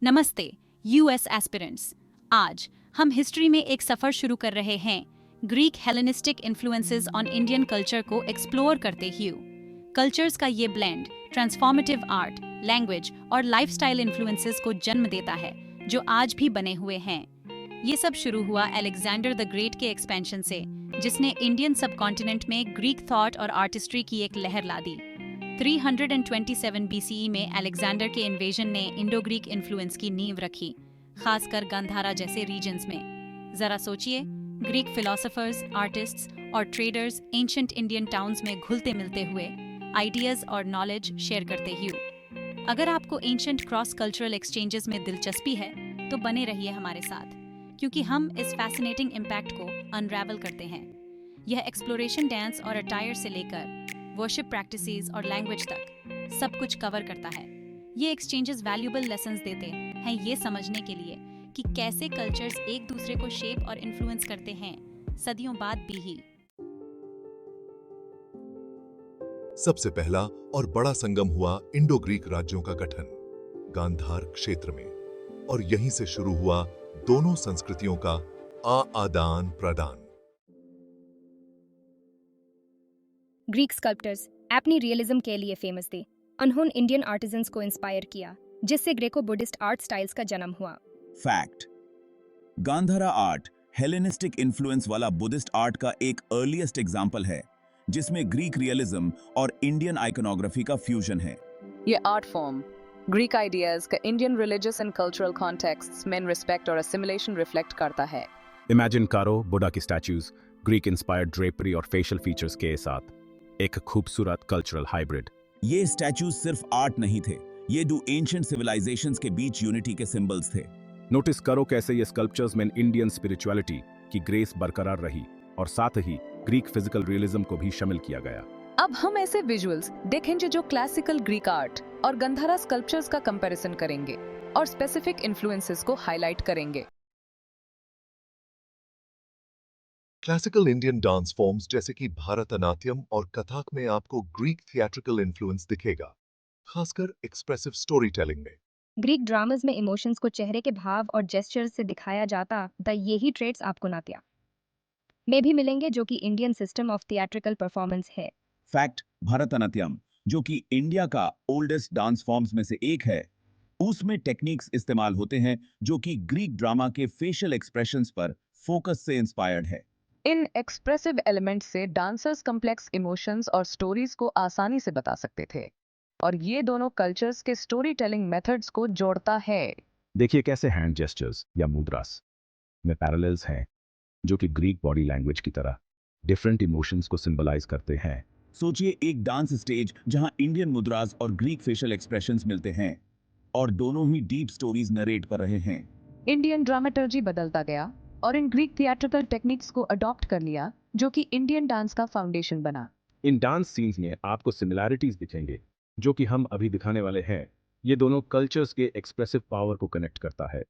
नमस्ते US aspirants. आज हम हिस्ट्री में एक सफर शुरू कर रहे हैं, Greek Hellenistic influences on Indian culture को एक्सप्लोर करते हुए। कल्चर्स का ये ब्लेंड ट्रांसफॉर्मेटिव आर्ट, लैंग्वेज और लाइफस्टाइल इन्फ्लुएंसेस को जन्म देता है, जो आज भी बने हुए हैं। ये सब शुरू हुआ अलेक्जेंडर द ग्रेट के एक्सपेंशन से, जिसने इंडियन सबकॉन्टिनेंट में ग्रीक थॉट और आर्टिस्ट्री की एक लहर ला दी। 327 BCE में अलेक्जेंडर के इन्वेजन ने इंडो ग्रीक इन्फ्लुएंस की नींव रखी, खासकर गांधारा जैसे रीजन्स में। जरा सोचिए, ग्रीक फिलोसोफर्स, आर्टिस्ट्स और ट्रेडर्स एंशिएंट इंडियन टाउन्स में घुलते मिलते हुए आइडियाज और नॉलेज शेयर करते हुए। अगर आपको एंशिएंट क्रॉस कल्चरल एक्सचेंजेस में दिलचस्पी है, तो बने रहिए हमारे साथ, क्योंकि हम इस फैसिनेटिंग इम्पैक्ट को अनरैवल करते हैं। यह एक्सप्लोरेशन डांस और अटायर से लेकर वर्शिप प्रैक्टिसेस और लैंग्वेज तक सब कुछ कवर करता है। ये एक्सचेंजेस वैल्यूएबल लेसन्स देते हैं ये समझने के लिए कि कैसे कल्चर्स एक दूसरे को शेप और इन्फ्लुएंस करते हैं, सदियों बाद भी ही। सबसे पहला और बड़ा संगम हुआ इंडो ग्रीक राज्यों का गठन गांधार क्षेत्र में, और यहीं से शुरू हुआ दोनों संस्कृतियों का आदान प्रदान। ग्रीक स्कल्प्टर्स अपनी रियलिज्म के लिए फेमस थे। उन्होंने इंडियन आर्टिजन्स को इंस्पायर किया, जिससे ग्रेको बुद्धिस्ट आर्ट स्टाइल्स का जन्म हुआ। Fact: Gandhara art Hellenistic influence वाला बुद्धिस्ट आर्ट का एक अर्लीस्ट एग्जाम्पल है, जिसमें ग्रीक रियलिज्म और इंडियन आइकोनोग्राफी का फ्यूजन है। ये आर्ट फॉर्म ग्रीक आइडियाज का Indian religious and cultural contexts में रिस्पेक्ट और असिमिलेशन रिफ्लेक्ट करता है। इमेजिन करो बुद्धा की स्टैच्यूज ग्रीक इंस्पायर्ड ड्रेपरी और फेशियल फीचर्स के साथ एक खूबसूरत कल्चरल हाइब्रिड। ये स्टैच्यूज सिर्फ आर्ट नहीं थे, ये दो एंशिएंट सिविलाइजेशंस के बीच यूनिटी के सिंबल्स थे। नोटिस करो कैसे ये स्कल्पचर्स में इंडियन स्पिरिचुअलिटी की ग्रेस बरकरार रही और साथ ही ग्रीक फिजिकल रियलिज्म को भी शामिल किया गया। अब हम ऐसे विजुअल्स देखेंगे जो क्लासिकल ग्रीक आर्ट और गंधारा स्कल्पचर्स का कंपैरिजन करेंगे और स्पेसिफिक इन्फ्लुएंसेस को हाईलाइट करेंगे। क्लासिकल इंडियन डांस फॉर्म्स जैसे कि भरतनाट्यम और कथक में आपको ग्रीक थिएट्रिकल इन्फ्लुएंस दिखेगा, खासकर एक्सप्रेसिव स्टोरी टेलिंग में। ग्रीक ड्रामास में इमोशंस को चेहरे के भाव और जेस्चर्स से दिखाया जाता था। यही ट्रेड्स आपको नाट्य में भी मिलेंगे, जो कि Indian system of theatrical performance है। फैक्ट: भरतनाट्यम, जो कि इंडिया का ओल्डेस्ट डांस फॉर्म्स में से एक है, उसमें टेक्निक्स इस्तेमाल होते हैं जो कि ग्रीक ड्रामा के फेशियल एक्सप्रेशंस पर फोकस से इंस्पायर्ड है। इन एक्सप्रेसिव एलिमेंट्स से डांसर्स कॉम्प्लेक्स इमोशंस और स्टोरीज को आसानी से बता सकते थे, और ये दोनों कल्चर्स के स्टोरी टेलिंग मेथड्स को जोड़ता है। देखिए कैसे हैंड जेस्चर्स या मुद्रास में पैरेलल्स हैं, जो कि ग्रीक बॉडी लैंग्वेज की तरह डिफरेंट इमोशंस को सिंबलाइज करते हैं। सोचिए एक डांस स्टेज जहां इंडियन मुद्रास और ग्रीक फेशियल एक्सप्रेशंस मिलते हैं और दोनों ही डीप स्टोरीज नरेट कर रहे हैं। इंडियन ड्रामेटर्जी बदलता गया और इन ग्रीक थिएट्रिकल टेक्निक्स को अडॉप्ट कर लिया, जो कि इंडियन डांस का फाउंडेशन बना। इन डांस सीन्स में आपको सिमिलैरिटीज दिखेंगे, जो कि हम अभी दिखाने वाले हैं। ये दोनों कल्चर्स के एक्सप्रेसिव पावर को कनेक्ट करता है।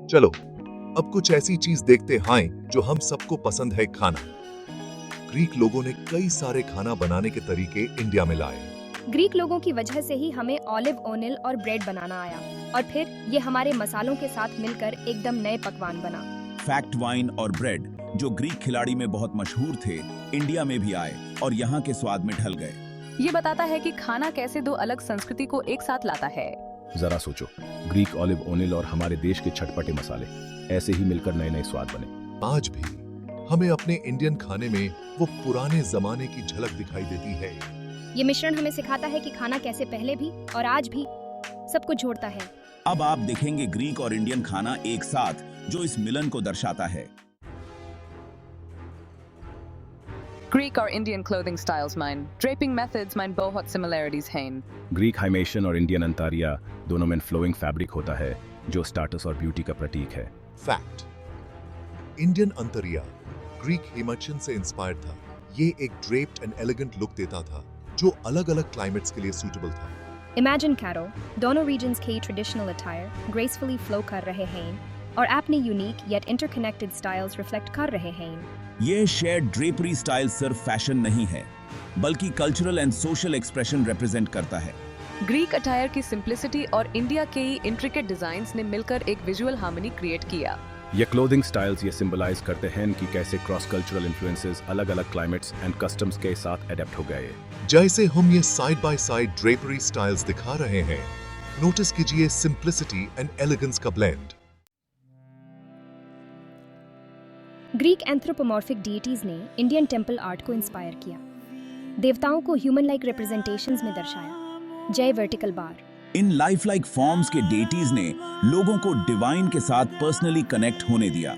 चलो अब कुछ ऐसी चीज देखते हैं जो हम सबको पसंद है, खाना। ग्रीक लोगों ने कई सारे खाना बनाने के तरीके इंडिया में लाए। ग्रीक लोगों की वजह से ही हमें ऑलिव ओनिल और ब्रेड बनाना आया, और फिर ये हमारे मसालों के साथ मिलकर एकदम नए पकवान बना। फैक्ट: वाइन और ब्रेड, जो ग्रीक खिलाड़ी में बहुत मशहूर थे, इंडिया में भी आए और यहाँ के स्वाद में ढल गए। ये बताता है कि खाना कैसे दो अलग संस्कृति को एक साथ लाता है। जरा सोचो, ग्रीक ऑलिव ओनिल और हमारे देश के चटपटे मसाले ऐसे ही मिलकर नए नए स्वाद बने। आज भी हमें अपने इंडियन खाने में वो पुराने जमाने की झलक दिखाई देती है। ये मिश्रण हमें सिखाता है कि खाना कैसे पहले भी और आज भी सबको जोड़ता है। अब आप देखेंगे ग्रीक और इंडियन खाना एक साथ, जो इस मिलन को दर्शाता है। ग्रीक और इंडियन क्लोथिंग स्टाइल्स में ड्रेपिंग मेथड्स में बहुत सिमिलरिटीज हैं। ग्रीक हाइमेशन और इंडियन अंतारिया दोनों में फ्लोइंग फैब्रिक होता है, जो स्टेटस और ब्यूटी का प्रतीक है। फैक्ट: इंडियन अंतरिया ग्रीक हिमाचल से इंस्पायर्ड था। ये एक ड्रेप्ड एंड एलिगेंट लुक देता था, जो अलग-अलग क्लाइमेट्स के लिए सूटेबल था। इमेजिन करो, दोनों रीजन्स के ट्रेडिशनल अटायर ग्रेसफुली फ्लो कर रहे हैं और अपने unique yet interconnected styles reflect कर रहे हैं। ये शेयर्ड ड्रेपरी स्टाइल सिर्फ फैशन नहीं है, बल्कि cultural and social expression represent करता है। ग्रीक अटायर की सिंप्लिसिटी और इंडिया के ही इंट्रिकेट डिजाइन्स ने मिलकर एक विजुअल हार्मनी क्रिएट किया। ये क्लोथिंग स्टाइल्स ये सिंबलाइज करते हैं कि कैसे क्रॉस कल्चरल इन्फ्लुएंसेस अलग-अलग क्लाइमेट्स एंड कस्टम्स के साथ अडेप्ट हो गए। जैसे हम ये side by side drapery styles दिखा रहे हैं, नोटिस कीजिए सिंप्लिसिटी एंड एलिगेंस का ब्लेंड। ग्रीक एंथ्रोपोमॉर्फिक डीटीज ने इंडियन टेम्पल आर्ट को इंस्पायर किया। देवताओं को ह्यूमन लाइक रिप्रेजेंटेशंस में दर्शाया। जय vertical bar. In life like forms के डेटीज ने लोगों को डिवाइन के साथ पर्सनली कनेक्ट होने दिया।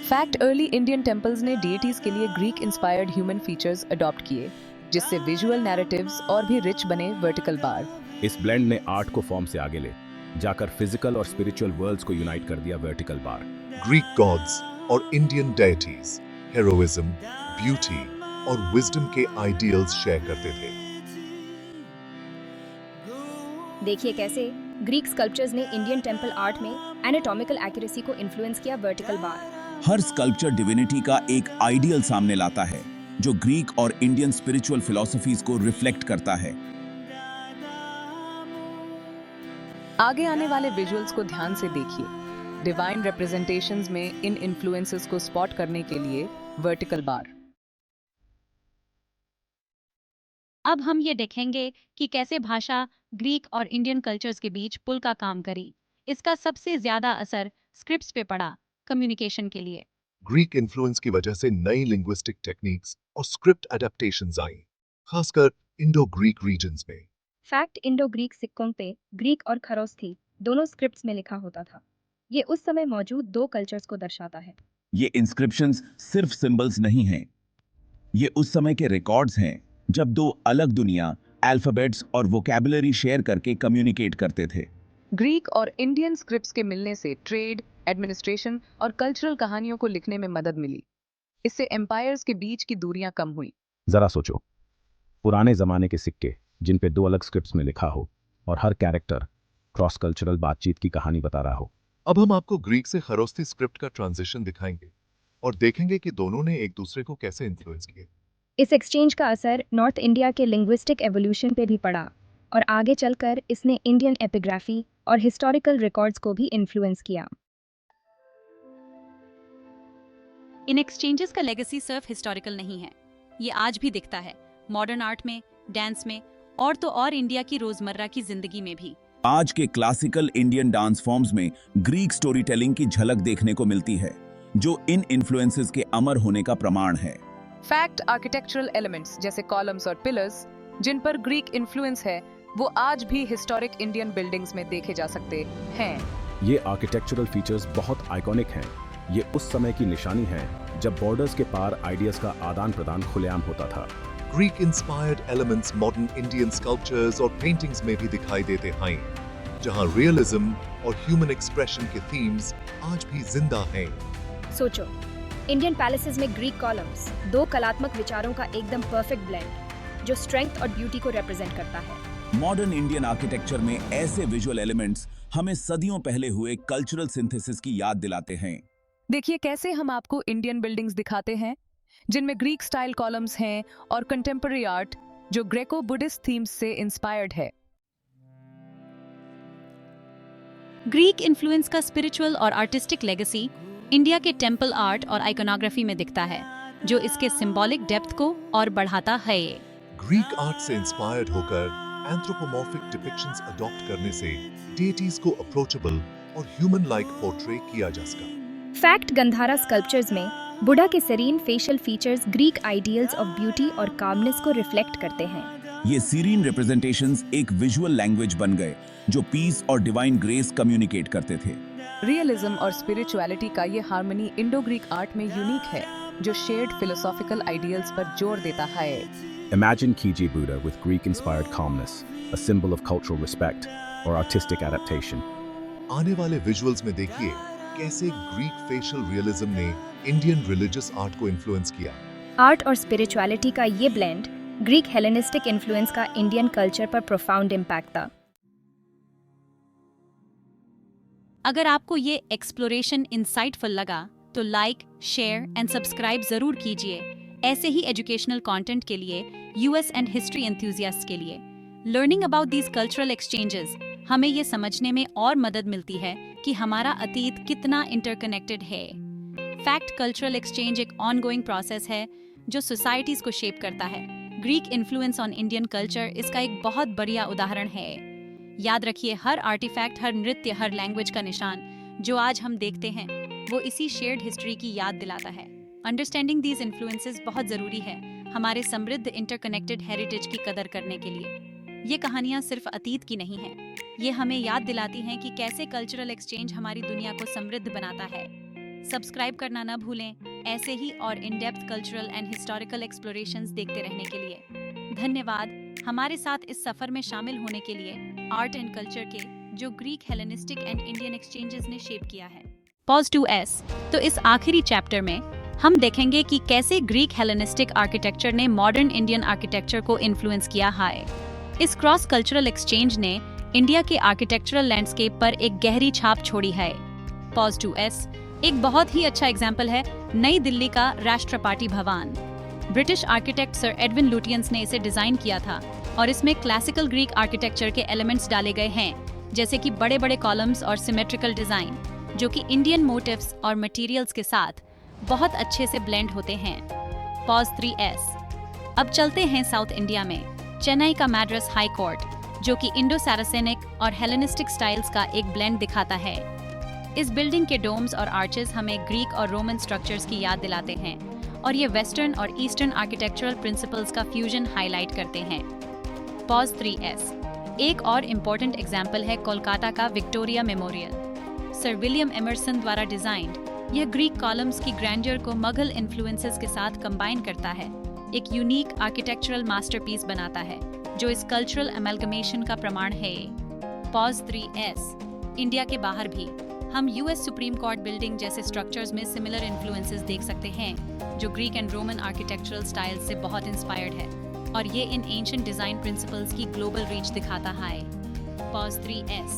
फैक्ट, अर्ली इंडियन टेम्पल्स ने डीटीज के लिए Greek inspired human features adopt किए, जिससे विजुअल नैरेटिव्स और भी रिच बने। Vertical bar. इस ब्लेंड ने आर्ट को फॉर्म से आगे ले जाकर फिजिकल और स्पिरिचुअल वर्ल्ड्स को यूनाइट कर दिया। Vertical bar. ग्रीक गॉड्स और इंडियन डेटीज हेरोइज्म, ब्यूटी और विजडम के आइडियल्स शेयर करते थे। देखिए कैसे ग्रीक स्कल्पचर्स ने इंडियन टेम्पल आर्ट में एनाटॉमिकल एक्यूरेसी को इन्फ्लुएंस किया। Vertical bar. हर स्कल्पचर डिविनिटी का एक आइडियल सामने लाता है, जो ग्रीक और इंडियन स्पिरिचुअल फिलॉसफीज को रिफ्लेक्ट करता है। आगे आने वाले विजुअल्स को ध्यान से देखिए। डिवाइन रिप्रेजेंटेशंस में इन इन्फ्लुएंसेस को स्पॉट करने के लिए वर्टिकल बार। अब हम ये देखेंगे कि कैसे भाषा ग्रीक और इंडियन कल्चर्स के बीच पुल का काम करी। इसका सबसे ज्यादा असर स्क्रिप्ट्स पे पड़ा कम्युनिकेशन के लिए। ग्रीक इन्फ्लुएंस की वजह से नई लिंग्विस्टिक टेक्निक्स और स्क्रिप्ट एडेप्टेशंस आई, खासकर इंडो ग्रीक रीजन्स में। फैक्ट, इंडो ग्रीक सिक्कों पे ग्रीक और खरोस्थी दोनों स्क्रिप्ट्स में लिखा होता था। ये उस समय मौजूद दो कल्चर्स को दर्शाता है। ये इंस्क्रिप्शंस सिर्फ सिंबल्स नहीं हैं, ये उस समय के रिकॉर्ड्स हैं जब दो अलग दुनिया अल्फाबेट्स और वोकैबुलरी शेयर करके कम्युनिकेट करते थे। ग्रीक और इंडियन स्क्रिप्ट्स के मिलने से ट्रेड, एडमिनिस्ट्रेशन और कल्चरल कहानियों को लिखने में मदद मिली। इससे एम्पायर्स के बीच की दूरियां कम हुई। जरा सोचो, पुराने जमाने के सिक्के जिन पे दो अलग स्क्रिप्ट्स में लिखा हो और हर कैरेक्टर क्रॉस कल्चरल बातचीत की कहानी बता रहा हो। अब हम आपको ग्रीक से खरोस्ती स्क्रिप्ट का ट्रांजिशन दिखाएंगे और देखेंगे कि दोनों ने एक दूसरे को कैसे इन्फ्लुएंस किया। इस एक्सचेंज का असर नॉर्थ इंडिया के लिंग्विस्टिक एवोल्यूशन पे भी पड़ा और आगे चलकर इसने इंडियन एपिग्राफी और हिस्टोरिकल रिकॉर्ड्स को भी इन्फ्लुएंस किया। इन एक्सचेंजेस का लेगेसी सिर्फ हिस्टोरिकल नहीं है, ये आज भी दिखता है मॉडर्न आर्ट में, डांस में और तो और इंडिया की रोजमर्रा की जिंदगी में भी। आज के क्लासिकल इंडियन डांस फॉर्म्स में ग्रीक स्टोरी टेलिंग की झलक देखने को मिलती है, जो इन इन्फ्लुएंसेस के अमर होने का प्रमाण है। फैक्ट, आर्किटेक्चरल एलिमेंट्स जैसे कॉलम्स और पिलर्स जिन पर ग्रीक इन्फ्लुएंस है, वो आज भी हिस्टोरिक इंडियन बिल्डिंग्स में देखे जा सकते हैं। ये आर्किटेक्चरल फीचर्स बहुत आइकॉनिक हैं। ये उस समय की निशानी है जब बॉर्डर्स के पार आइडियाज का आदान प्रदान खुलेआम होता था। Greek inspired elements modern Indian sculptures और पेंटिंग्स में भी दिखाई देते हैं, जहां रियलिज्म और ह्यूमन एक्सप्रेशन के थीम्स आज भी जिंदा हैं। सोचो, इंडियन पैलेसेस में ग्रीक कॉलम्स, दो कलात्मक विचारों का एकदम परफेक्ट ब्लेंड जो स्ट्रेंथ और ब्यूटी को रिप्रेजेंट करता है। मॉडर्न इंडियन आर्किटेक्चर में ऐसे विजुअल एलिमेंट्स हमें सदियों पहले हुए कल्चरल सिंथेसिस की याद दिलाते हैं। देखिए कैसे हम आपको इंडियन बिल्डिंग्स दिखाते हैं जिनमें ग्रीक स्टाइल कॉलम्स हैं और कंटेम्पररी आर्ट जो ग्रेको बुद्धिस्ट थीम्स से इंस्पायर्ड है। ग्रीक इन्फ्लुएंस का स्पिरिचुअल और आर्टिस्टिक लेगेसी इंडिया के टेम्पल आर्ट और आइकोनोग्राफी में दिखता है, जो इसके सिंबॉलिक डेप्थ को और बढ़ाता है। ये ग्रीक आर्ट से इंस्पायर्ड होकर एंथ्रोपोमॉर्फिक डिपिक्शंस अडॉप्ट करने से डेटीज को अप्रोचेबल और ह्यूमन लाइक पोर्ट्रे किया जा सका। फैक्ट, गंधारा स्कल्पचर्स में बुद्धा के serine facial features Greek ideals of beauty और कामनेस को रिफ्लेक्ट करते हैं। ये सीरीन रिप्रेजेंटेशंस एक विजुअल लैंग्वेज बन गए जो पीस और डिवाइन ग्रेस कम्युनिकेट करते थे। रियलिज्म और स्पिरिचुअलिटी का ये हार्मनी इंडो ग्रीक आर्ट में यूनिक है, जो शेयर्ड फिलोसॉफिकल आइडियल्स पर जोर देता है। Imagine Kiji Buddha with Greek-inspired calmness, a symbol of cultural respect or artistic adaptation. आने वाले विजुअल्स में देखिए कैसे ग्रीक फेशियल रियलिज्म ने इंडियन रिलीजियस आर्ट को इन्फ्लुएंस किया। आर्ट और स्पिरिचुअलिटी का ये ब्लेंड ग्रीक हेलेनिस्टिक इन्फ्लुएंस का इंडियन कल्चर पर प्रोफाउंड इम्पैक्ट था। अगर आपको ये एक्सप्लोरेशन इंसाइटफुल लगा तो लाइक, शेयर एंड सब्सक्राइब जरूर कीजिए ऐसे ही एजुकेशनल कंटेंट के लिए यूएस एंड हिस्ट्री एंथुसियास्ट के लिए। Learning about these cultural exchanges हमें ये समझने में और मदद मिलती है कि हमारा अतीत कितना इंटरकनेक्टेड है। फैक्ट, कल्चरल एक्सचेंज एक ऑनगोइंग प्रोसेस है जो सोसाइटीज को शेप करता है। Greek influence on Indian culture इसका एक बहुत बढ़िया उदाहरण है। याद रखिए, हर आर्टिफैक्ट, हर नृत्य, हर लैंग्वेज का निशान जो आज हम देखते हैं वो इसी शेयर्ड हिस्ट्री की याद दिलाता है। अंडरस्टैंडिंग दीज इन्फ्लुएंसेस बहुत जरूरी है हमारे समृद्ध इंटरकनेक्टेड हेरिटेज की कदर करने के लिए। ये कहानियां सिर्फ अतीत की नहीं हैं, ये हमें याद दिलाती हैं कि कैसे कल्चरल एक्सचेंज हमारी दुनिया को समृद्ध बनाता है। सब्सक्राइब करना न भूलें ऐसे ही और in depth cultural and historical explorations देखते रहने के लिए। धन्यवाद हमारे साथ इस सफर में शामिल होने के लिए आर्ट एंड कल्चर के जो Greek, Hellenistic and Indian exchanges ने शेप किया है। Pause 2S। तो इस आखिरी चैप्टर में हम देखेंगे कि कैसे ग्रीक हेलेनिस्टिक आर्किटेक्चर ने मॉडर्न इंडियन आर्किटेक्चर को इन्फ्लुएंस किया है। इस क्रॉस कल्चरल एक्सचेंज ने इंडिया के आर्किटेक्चरल लैंडस्केप पर एक गहरी छाप छोड़ी है। पॉज 2S एक बहुत ही अच्छा एग्जाम्पल है नई दिल्ली का Rashtrapati Bhavan. British architect sir Edwin Lutyens ने इसे डिजाइन किया था और इसमें क्लासिकल ग्रीक आर्किटेक्चर के एलिमेंट्स डाले गए हैं, जैसे कि बड़े बड़े कॉलम्स और सिमेट्रिकल डिजाइन जो कि इंडियन मोटिव्स और मटेरियल्स के साथ बहुत अच्छे से ब्लेंड होते हैं। Pause 3S। अब चलते हैं साउथ इंडिया में चेन्नई का मैड्रास हाई कोर्ट जो कि इंडो सारासेनिक और हेलेनिस्टिक स्टाइल्स का एक ब्लेंड दिखाता है। इस बिल्डिंग के डोम्स और आर्चेस हमें ग्रीक और रोमन स्ट्रक्चर्स की याद दिलाते हैं और ये वेस्टर्न और ईस्टर्न आर्किटेक्चरल प्रिंसिपल्स का फ्यूजन हाईलाइट करते हैं। Pause 3S। एक और इम्पोर्टेंट एग्जाम्पल है कोलकाता का Victoria Memorial. Sir William Emerson द्वारा डिजाइंड यह ग्रीक कॉलम्स की ग्रैंडियर को मुगल इन्फ्लुएंसेस के साथ कंबाइन करता है, एक यूनिक आर्किटेक्चरल मास्टरपीस बनाता है जो इस कल्चरल अमेलगमेशन का प्रमाण है। Pause 3S। इंडिया के बाहर भी हम यूएस सुप्रीम कोर्ट बिल्डिंग जैसे स्ट्रक्चर्स में सिमिलर इन्फ्लुएंसेस देख सकते हैं जो Greek and Roman architectural style से बहुत इंस्पायर्ड है और ये इन एंशिएंट डिजाइन प्रिंसिपल्स की ग्लोबल रीच दिखाता है। Pause 3S।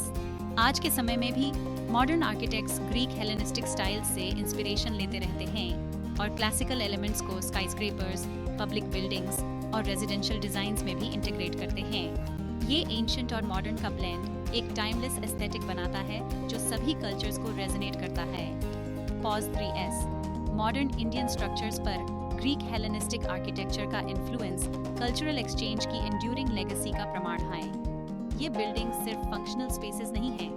आज के समय में भी modern architects Greek Hellenistic style से इंस्पिरेशन लेते रहते हैं और क्लासिकल एलिमेंट्स को स्काईस्क्रेपर्स, पब्लिक बिल्डिंग्स और रेजिडेंशियल डिजाइन्स में भी इंटीग्रेट करते हैं। ये एंशिएंट और मॉडर्न का ब्लेंड एक टाइमलेस एस्थेटिक बनाता है जो सभी कल्चर्स को रेजोनेट करता है। Pause 3S। Modern Indian structures पर ग्रीक हेलेनिस्टिक आर्किटेक्चर का इन्फ्लुएंस कल्चरल एक्सचेंज की एंड्यूरिंग लेगेसी का प्रमाण है। ये बिल्डिंग सिर्फ फंक्शनल स्पेसेस नहीं हैं,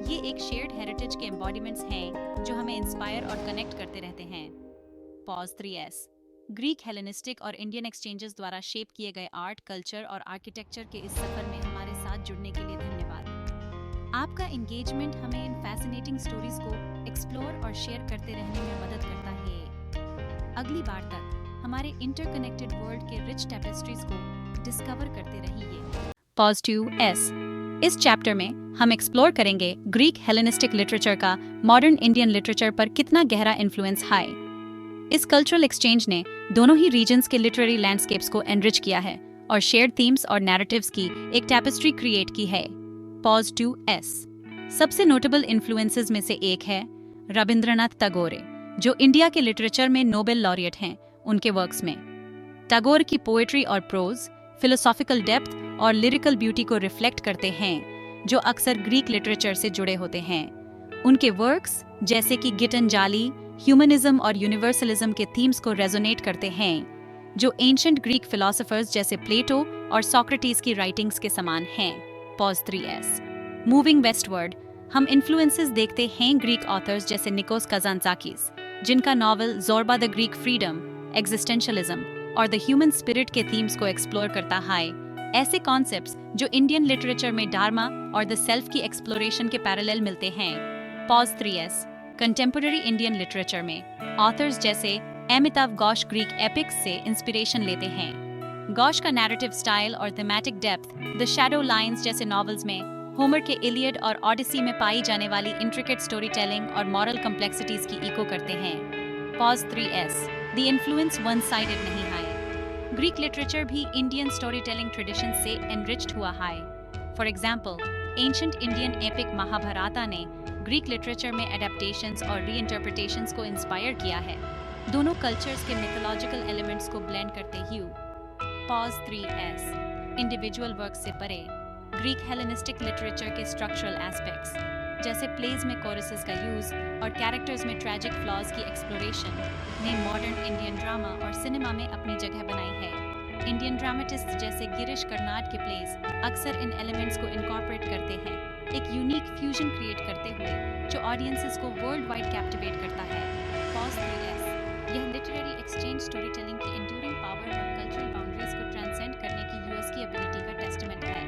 ये एक शेयर्ड हेरिटेज के एम्बॉडीमेंट्स हैं जो हमें इंस्पायर और कनेक्ट करते रहते हैं। Pause 3S। ग्रीक, हेलेनिस्टिक और इंडियन एक्सचेंजेस द्वारा शेप किए गए आर्ट, कल्चर और आर्किटेक्चर के इस सफर में हमारे साथ जुड़ने के लिए धन्यवाद। आपका एंगेजमेंट हमें इन फैसिनेटिंग स्टोरीज को एक्सप्लोर और शेयर करते रहने में मदद करता है। अगली बार तक हमारे इंटरकनेक्टेड वर्ल्ड के रिच टेपेस्ट्रीज को डिस्कवर करते रहिए। Pause 2S। इस चैप्टर में हम एक्सप्लोर करेंगे ग्रीक हेलेनिस्टिक लिटरेचर का मॉडर्न इंडियन लिटरेचर पर कितना गहरा इन्फ्लुएंस है। इस कल्चरल एक्सचेंज ने दोनों ही रीजन्स के लिटरेरी लैंडस्केप्स को एनरिच किया है और शेयर्ड थीम्स और नैरेटिव्स की एक टैपेस्ट्री क्रिएट की है। Pause 2S। सबसे नोटेबल इन्फ्लुएंसेस में से एक है रविंद्रनाथ टैगोर, जो इंडिया के लिटरेचर में नोबेल लॉरिएट हैं। उनके वर्क्स में टैगोर की पोएट्री और प्रोज फिलोसॉफिकल डेप्थ और लिरिकल ब्यूटी को रिफ्लेक्ट करते हैं जो अक्सर ग्रीक लिटरेचर से जुड़े होते हैं। उनके वर्क्स जैसे कि गीतांजलि ह्यूमनिज्म और यूनिवर्सलिज्म के थीम्स को रेजोनेट करते हैं जो एंशिएंट ग्रीक फिलोसोफर्स जैसे प्लेटो और सोक्रेटिस की राइटिंग्स के समान हैं। Pause 3S। मूविंग वेस्टवर्ड हम इन्फ्लुएंसेस देखते हैं ग्रीक ऑथर्स जैसे निकोस काजांत्साकिस, जिनका novel Zorba the Greek freedom, existentialism और द ह्यूमन स्पिरिट के थीम्स को एक्सप्लोर करता है। ऐसे कॉन्सेप्ट्स जो इंडियन लिटरेचर में डार्मा और द सेल्फ की एक्सप्लोरेशन के पैरेलल मिलते हैं। Pause 3S। Contemporary Indian literature में ऑथर्स जैसे अमिताव घोष ग्रीक एपिक्स से इंस्पिरेशन लेते हैं। घोष का नैरेटिव स्टाइल और thematic depth the shadow lines जैसे नॉवेल्स में होमर के इलियड और ऑडिसी में पाई जाने वाली इंट्रिकेट स्टोरी टेलिंग और मॉरल कॉम्प्लेक्सिटीज की इको करते हैं। Pause 3S। The influence one sided नहीं है। ग्रीक लिटरेचर भी इंडियन स्टोरी टेलिंग ट्रेडिशन से एनरिच्ड हुआ है। For example, ancient Indian epic Mahabharata ने ग्रीक लिटरेचर में एडेप्टेशंस और रीइंटरप्रिटेशंस को इंस्पायर किया है। दोनों कल्चर्स के मिथोलॉजिकल एलिमेंट्स को ब्लेंड करते हुए। पॉज 3S इंडिविजुअल वर्क से परे ग्रीक हेलेनिस्टिक लिटरेचर के स्ट्रक्चरल एस्पेक्ट्स जैसे प्लेज में कोरसेस का यूज और कैरेक्टर्स में ट्रैजिक फ्लॉज की एक्सप्लोरेशन ने मॉडर्न इंडियन ड्रामा और सिनेमा में अपनी जगह बनाई है। इंडियन ड्रामेटिस्ट जैसे गिरीश कर्नाड के प्लेज अक्सर इन एलिमेंट्स को इनकॉर्पोरेट करते हैं, एक यूनिक फ्यूजन क्रिएट करते हुए जो ऑडियंसेस को वर्ल्ड वाइड कैप्टिवेट करता है। पॉज 3S यह लिटरेरी एक्सचेंज स्टोरी टेलिंग की एंड्यूरिंग पावर और कल्चरल बाउंड्रीज को ट्रांसेंड करने की यूएस की एबिलिटी का टेस्टमेंट है।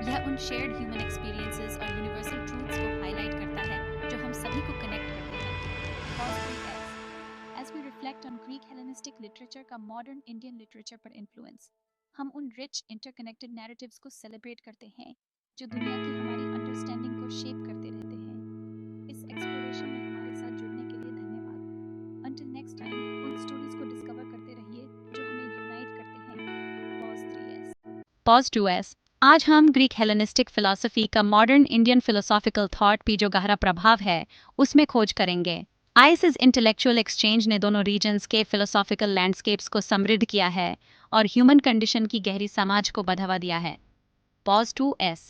यह उन शेयर्ड ह्यूमन एक्सपीरियंसेस और यूनिवर्सल ट्रूथ्स को हाईलाइट करता है जो हम सभी को कनेक्ट करते हैं। Pause 3S As we reflect on Greek Hellenistic literature का modern Indian literature पर influence, हम उन rich interconnected narratives को celebrate करते हैं जो दुनिया की हमारी अंडरस्टैंडिंग को शेप करते रहते हैं। इस एक्सप्लोरेशन में हमारे साथ जुड़ने के लिए धन्यवाद। Until next time, उन स्टोरीज को डिस्कवर करते रहिए जो हमें यूनाइट करते हैं। Pause 3S Pause 2S आज हम ग्रीक हेलेनिस्टिक फिलॉसफी का मॉडर्न इंडियन फिलोसॉफिकल थॉट पे जो गहरा प्रभाव है उसमें खोज करेंगे। आईएसएस इंटेलेक्चुअल एक्सचेंज ने दोनों रीजन्स के फिलोसॉफिकल लैंडस्केप्स को समृद्ध किया है और ह्यूमन कंडीशन की गहरी समझ को बढ़ावा दिया है। पॉज 2S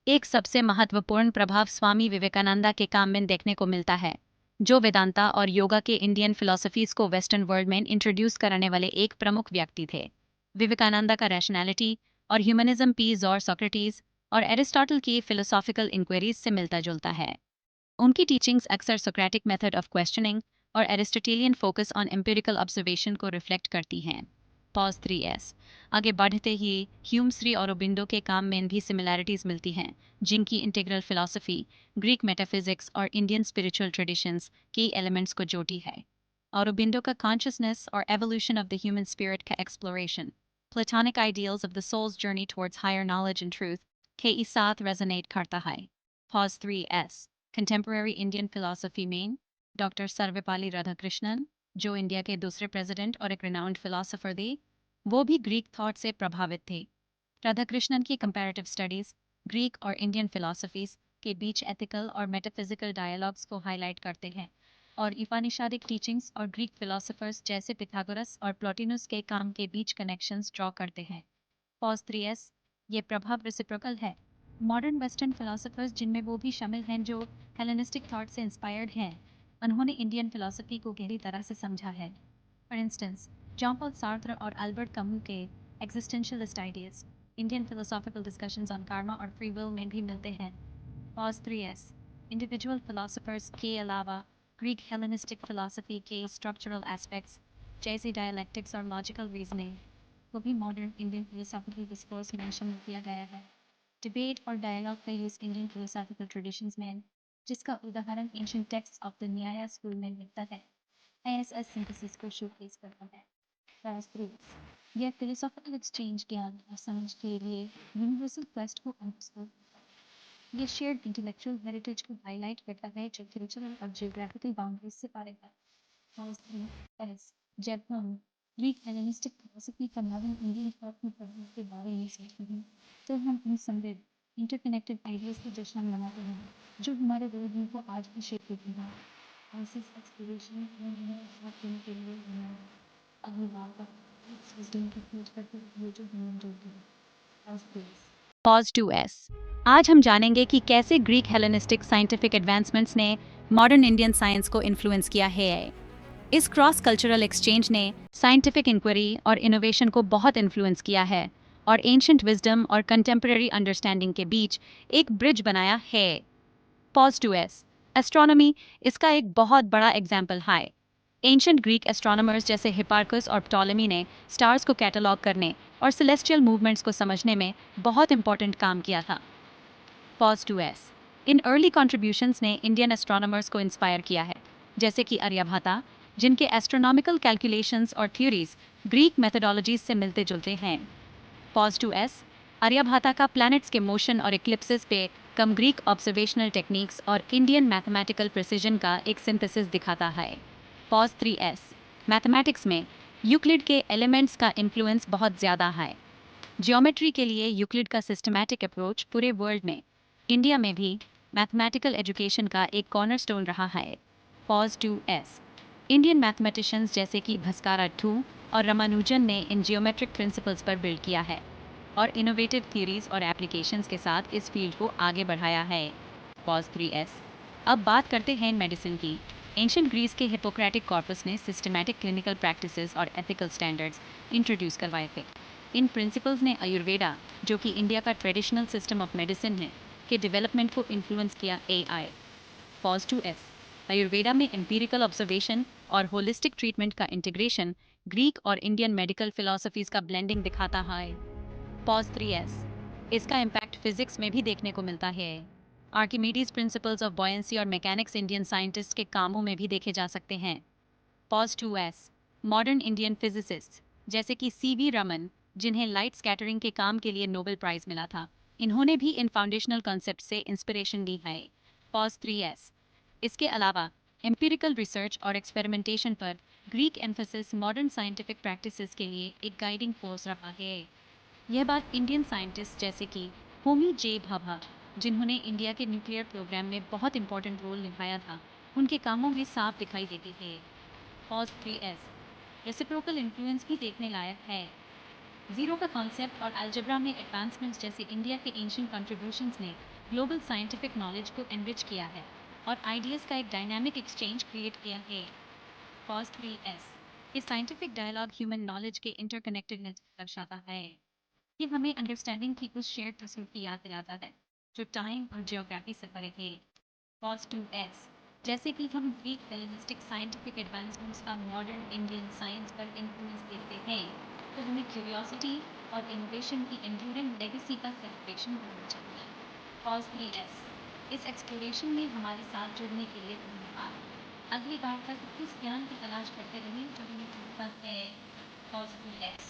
एक सबसे महत्वपूर्ण प्रभाव स्वामी विवेकानंदा के काम में देखने को मिलता है, जो वेदांता और योगा के इंडियन फिलोसफीज को वेस्टर्न वर्ल्ड में इंट्रोड्यूस करने वाले एक प्रमुख व्यक्ति थे। विवेकानंदा का रैशनैलिटी और ह्यूमनिज्म पीस और सोक्रेटिस और एरिस्टोटल की फिलोसॉफिकल इंक्वायरीज से मिलता जुलता है। उनकी टीचिंग्स अक्सर सोक्रेटिक मेथड ऑफ क्वेश्चनिंग और एरिस्टोटेलियन फोकस ऑन एम्पिरिकल ऑब्जर्वेशन को रिफ्लेक्ट करती हैं। पॉज 3S आगे बढ़ते ही ह्यूम श्री औरोबिंदो के काम में भी सिमिलैरिटीज मिलती हैं, जिनकी इंटीग्रल फिलॉसफी ग्रीक मेटाफिजिक्स और इंडियन स्पिरिचुअल ट्रेडिशंस की एलिमेंट्स को जोड़ती है। औरोबिंदो का कॉन्शियसनेस और evolution of the human spirit का exploration Platonic ideals of the soul's journey towards higher knowledge and truth, ke साथ resonate karta hai. Pause 3S Contemporary Indian philosophy में doctor Sarvepalli Radhakrishnan, जो इंडिया के दूसरे प्रेसिडेंट और एक renowned philosopher थे, वो भी ग्रीक थॉट से प्रभावित थे। राधाकृष्णन की कंपैरेटिव स्टडीज ग्रीक और इंडियन फिलॉसफीज के बीच एथिकल और मेटाफिजिकल डायलॉग्स को हाईलाइट करते हैं और उपनिषदिक टीचिंग्स और ग्रीक फिलोसोफर्स जैसे पिथागोरस और प्लॉटिनस के काम के बीच कनेक्शंस ड्रॉ करते हैं। पॉज 3S ये प्रभाव रेसिप्रोकल है। मॉडर्न वेस्टर्न फिलोसोफर्स, जिनमें वो भी शामिल हैं जो हेलेनिस्टिक थॉट से इंस्पायर्ड हैं, उन्होंने इंडियन फिलोसफी को गहरी तरह से समझा है। For instance, John Paul Sartre और अल्बर्ट कमू के existentialist ideas Indian philosophical discussions on Karma और फ्री विल में भी मिलते हैं। पॉज 3S इंडिविजुअल फिलोसोफर्स के अलावा ग्रीक हेलेनिस्टिक फिलॉसफी के स्ट्रक्चरल एस्पेक्ट्स जैसे डायलैक्टिक्स और लॉजिकल रीजनिंग को भी मॉडर्न इंडियन फिलोसॉफिकल डिस्कोर्स में शामिल किया गया है। डिबेट और डायलॉग का यूज इंडियन फिलोसॉफिकल ट्रेडिशंस में, जिसका उदाहरण एंशिएंट टेक्स्ट ऑफ द न्याय स्कूल में मिलता है, आईएसएस सिंथेसिस को शोकेस करता है। Pause 3S यह फिलोसॉफिकल एक्सचेंज ज्ञान और समझ के लिए यूनिवर्सल क्वेस्ट को अंडरस्टैंड ये शेयर्ड इंटेलेक्चुअल हेरिटेज को हाईलाइट करता है जो कल्चरल और जियोग्राफिकल बाउंड्रीज से परे है। Pause 3S जब हम ग्रीक हेलेनिस्टिक फिलोसफी का मॉडर्न इंडियन थॉट में प्रभाव के बारे में सोचते हैं, तो हम उन समृद्ध इंटरकनेक्टेड आइडियाज का जश्न मनाते हैं जो हमारे वर्ल्ड को आज भी शेप करती हैं। आईएसएस एक्सप्लोरेशन में हमें साथ देने के लिए हमें अगली बार का विजडम की खोज करते हुए जो हमें जोड़ती है। Pause 3S Pause 2S आज हम जानेंगे कि कैसे ग्रीक हेलेनिस्टिक साइंटिफिक एडवांसमेंट्स ने मॉडर्न इंडियन साइंस को इन्फ्लुएंस किया है। इस क्रॉस कल्चरल एक्सचेंज ने साइंटिफिक इंक्वायरी और इनोवेशन को बहुत इन्फ्लुएंस किया है और एंशिएंट विजडम और कंटेम्पररी अंडरस्टैंडिंग के बीच एक ब्रिज बनाया है। Pause 2S एस्ट्रोनॉमी इसका एक बहुत बड़ा एग्जाम्पल है। एंशिएंट ग्रीक एस्ट्रोनॉमर्स जैसे हिपार्कस और प्टोलेमी ने स्टार्स को कैटलॉग करने और सेलेस्टियल मूवमेंट्स को समझने में बहुत इंपॉर्टेंट काम किया था। Pause 2S in early contributions ने इंडियन एस्ट्रोनॉमर्स को इंस्पायर किया है, जैसे कि आर्यभट्टा, जिनके एस्ट्रोनॉमिकल कैलकुलेशंस और थ्योरीज ग्रीक मेथोडोलॉजीज से मिलते जुलते हैं। Pause 2S आर्यभट्टा का प्लैनेट्स के मोशन और इक्लिप्सेस पे कम ग्रीक ऑब्जर्वेशनल टेक्निक्स और इंडियन मैथमेटिकल प्रिसीजन का एक सिंथेसिस दिखाता है। Pause 3S मैथमेटिक्स में यूक्लिड के एलिमेंट्स का इन्फ्लुएंस बहुत ज़्यादा है। ज्योमेट्री के लिए यूक्लिड का सिस्टमैटिक अप्रोच पूरे वर्ल्ड में, इंडिया में भी मैथमेटिकल एजुकेशन का एक कॉर्नरस्टोन रहा है। Pause 2S इंडियन मैथमेटिशियंस जैसे कि भास्कराथू और रामानुजन ने इन जियोमेट्रिक प्रिंसिपल्स पर बिल्ड किया है और इनोवेटिव थ्योरीज और एप्लीकेशंस के साथ इस फील्ड को आगे बढ़ाया है। Pause 3S। अब बात करते हैं मेडिसिन की। एंशियंट ग्रीस के हिपोक्रेटिक कॉर्पस ने सिस्टमैटिक क्लिनिकल प्रैक्टिसेस और एथिकल स्टैंडर्ड्स इंट्रोड्यूस करवाए थे। इन प्रिंसिपल्स ने आयुर्वेदा, जो कि इंडिया का ट्रेडिशनल सिस्टम ऑफ मेडिसिन है, के डेवलपमेंट को इन्फ्लुएंस किया। Pause 2S। आयुर्वेदा में एम्पिरिकल ऑब्जर्वेशन और होलिस्टिक ट्रीटमेंट का इंटीग्रेशन ग्रीक और इंडियन मेडिकल फिलॉसफीज का ब्लेंडिंग दिखाता है। Pause 3S। इसका इम्पैक्ट फिजिक्स में भी देखने को मिलता है। आर्किमिडीज प्रिंसिपल्स ऑफ बॉयंसी और मैकेनिक्स इंडियन साइंटिस्ट के कामों में भी देखे जा सकते हैं। Pause 2S। Modern Indian physicist जैसे कि CV रमन, जिन्हें लाइट स्कैटरिंग के काम के लिए नोबेल प्राइज मिला था, इन्होंने भी इन फाउंडेशनल कॉन्सेप्ट से इंस्पिरेशन ली है। Pause 3S। इसके अलावा एम्पिरिकल रिसर्च और एक्सपेरिमेंटेशन पर Greek emphasis modern scientific practices के लिए एक गाइडिंग फोर्स रहा है। यह बात इंडियन साइंटिस्ट जैसे कि होमी जे भाभा, जिन्होंने इंडिया के न्यूक्लियर प्रोग्राम में बहुत इंपॉर्टेंट रोल निभाया था, उनके कामों में साफ दिखाई देती है। Pause 3S। रेसिप्रोकल इन्फ्लुएंस भी देखने लायक है। जीरो का कॉन्सेप्ट और अलजेब्रा में एडवांसमेंट्स जैसे इंडिया के एंशिएंट कंट्रीब्यूशंस ने ग्लोबल साइंटिफिक नॉलेज को एनरिच किया है और आइडियाज़ का एक डायनामिक एक्सचेंज क्रिएट किया है। Pause 3S। इस साइंटिफिक डायलॉग ह्यूमन नॉलेज के इंटरकनेक्टेडनेस दर्शाता है। ये हमें अंडरस्टैंडिंग की उस शेयर्ड तस्वीर की याद दिलाता है जो टाइम और जियोग्राफी से परे है। Pause 2S। जैसे कि हम ग्रीक हेलेनिस्टिक साइंटिफिक एडवांसमेंट्स का मॉडर्न इंडियन साइंस पर इन्फ्लुएंस देखते हैं, तो हमें क्यूरियोसिटी और इनोवेशन की एंड्यूरिंग लेगेसी का सेलिब्रेशन करना चाहिए। Pause 3S। इस एक्सप्लोरेशन में हमारे साथ जुड़ने के लिए धन्यवाद। अगली बार तक इस ज्ञान की तलाश करते रहें जो हमें ढूंढता है। Pause 2S।